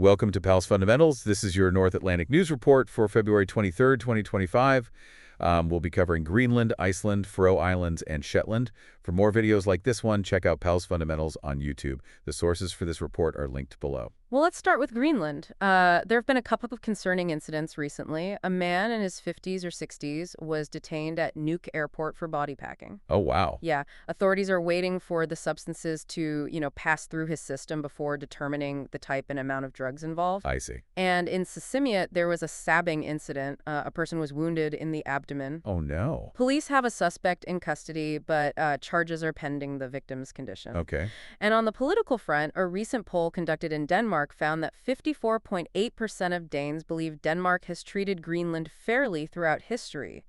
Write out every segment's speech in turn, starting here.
Welcome to Pals Fundamentals. This is your North Atlantic News Report for February 23rd, 2025. We'll be covering Greenland, Iceland, Faroe Islands, and Shetland. For more videos like this one, check out Pals Fundamentals on YouTube. The sources for this report are linked below. Well, let's start with Greenland. There have been a couple of concerning incidents recently. A man in his 50s or 60s was detained at Nuuk Airport for body packing. Oh, wow. Yeah, authorities are waiting for the substances to, pass through his system before determining the type and amount of drugs involved. I see. And in Sisimiut, there was a stabbing incident. A person was wounded in the abdomen. Oh, no. Police have a suspect in custody, but charges are pending the victim's condition. Okay. And on the political front, a recent poll conducted in Denmark found that 54.8% of Danes believe Denmark has treated Greenland fairly throughout history.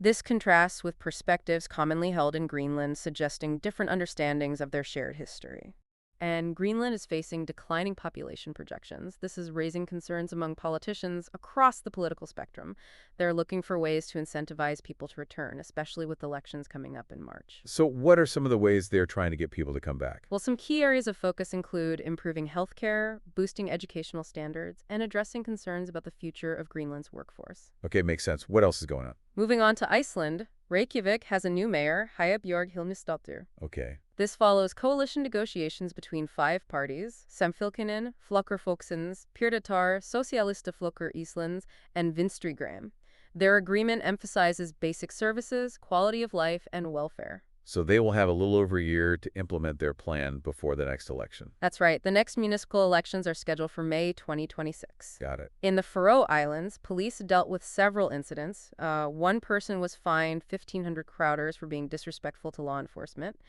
This contrasts with perspectives commonly held in Greenland suggesting different understandings of their shared history. And Greenland is facing declining population projections. This is raising concerns among politicians across the political spectrum. They're looking for ways to incentivize people to return, especially with elections coming up in March. So what are some of the ways they're trying to get people to come back? Well, some key areas of focus include improving healthcare, boosting educational standards, and addressing concerns about the future of Greenland's workforce. Okay, makes sense. What else is going on? Moving on to Iceland, Reykjavik has a new mayor, Hjaltland. Okay. This follows coalition negotiations between 5 parties, Samfylkingin, Flokkurfólksins, Pírðatar, Sosialistaflokkur Íslands, and Vinstrigram. Their agreement emphasizes basic services, quality of life, and welfare. So they will have a little over a year to implement their plan before the next election. That's right. The next municipal elections are scheduled for May 2026. Got it. In the Faroe Islands, police dealt with several incidents. One person was fined 1,500 kroner for being disrespectful to law enforcement.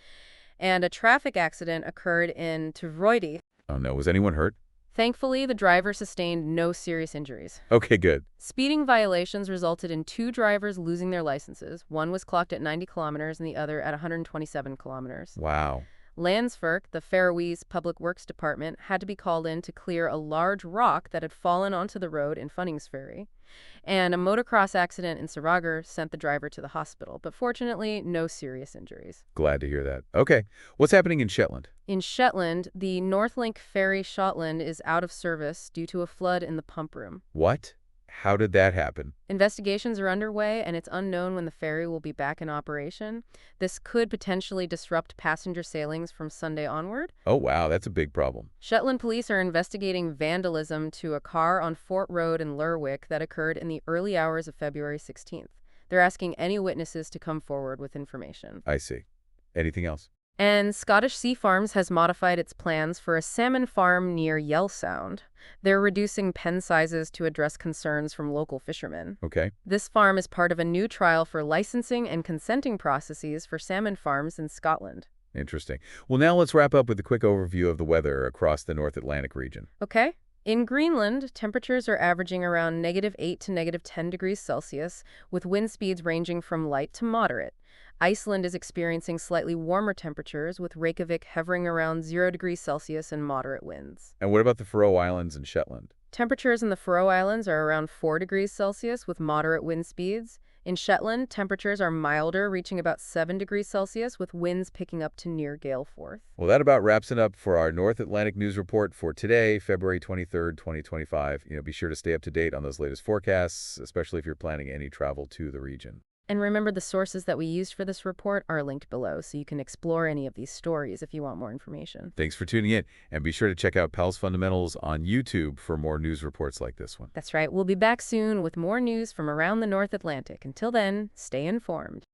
And a traffic accident occurred in Tvøroyri. Oh, no. Was anyone hurt? Thankfully, the driver sustained no serious injuries. Okay, good. Speeding violations resulted in 2 drivers losing their licenses. One was clocked at 90 kilometers and the other at 127 kilometers. Wow. Landsverk, the Faroese Public Works Department, had to be called in to clear a large rock that had fallen onto the road in Funningsferry. And a motocross accident in Stavanger sent the driver to the hospital, but fortunately, no serious injuries. Glad to hear that. Okay. What's happening in Shetland? In Shetland, the Northlink ferry Hjaltland is out of service due to a flood in the pump room. What? How did that happen? Investigations are underway, and it's unknown when the ferry will be back in operation. This could potentially disrupt passenger sailings from Sunday onward. Oh, wow. That's a big problem. Shetland police are investigating vandalism to a car on Fort Road in Lerwick that occurred in the early hours of February 16th. They're asking any witnesses to come forward with information. I see. Anything else? And Scottish Sea Farms has modified its plans for a salmon farm near Hjaltland. They're reducing pen sizes to address concerns from local fishermen. Okay. This farm is part of a new trial for licensing and consenting processes for salmon farms in Scotland. Interesting. Well, now let's wrap up with a quick overview of the weather across the North Atlantic region. Okay. In Greenland, temperatures are averaging around -8 to -10 degrees Celsius, with wind speeds ranging from light to moderate. Iceland is experiencing slightly warmer temperatures, with Reykjavik hovering around 0 degrees Celsius and moderate winds. And what about the Faroe Islands and Shetland? Temperatures in the Faroe Islands are around 4 degrees Celsius with moderate wind speeds. In Shetland, temperatures are milder, reaching about 7 degrees Celsius, with winds picking up to near gale force. Well, that about wraps it up for our North Atlantic News Report for today, February 23rd, 2025. Be sure to stay up to date on those latest forecasts, especially if you're planning any travel to the region. And remember, the sources that we used for this report are linked below, so you can explore any of these stories if you want more information. Thanks for tuning in, and be sure to check out Pals Fundamentals on YouTube for more news reports like this one. That's right. We'll be back soon with more news from around the North Atlantic. Until then, stay informed.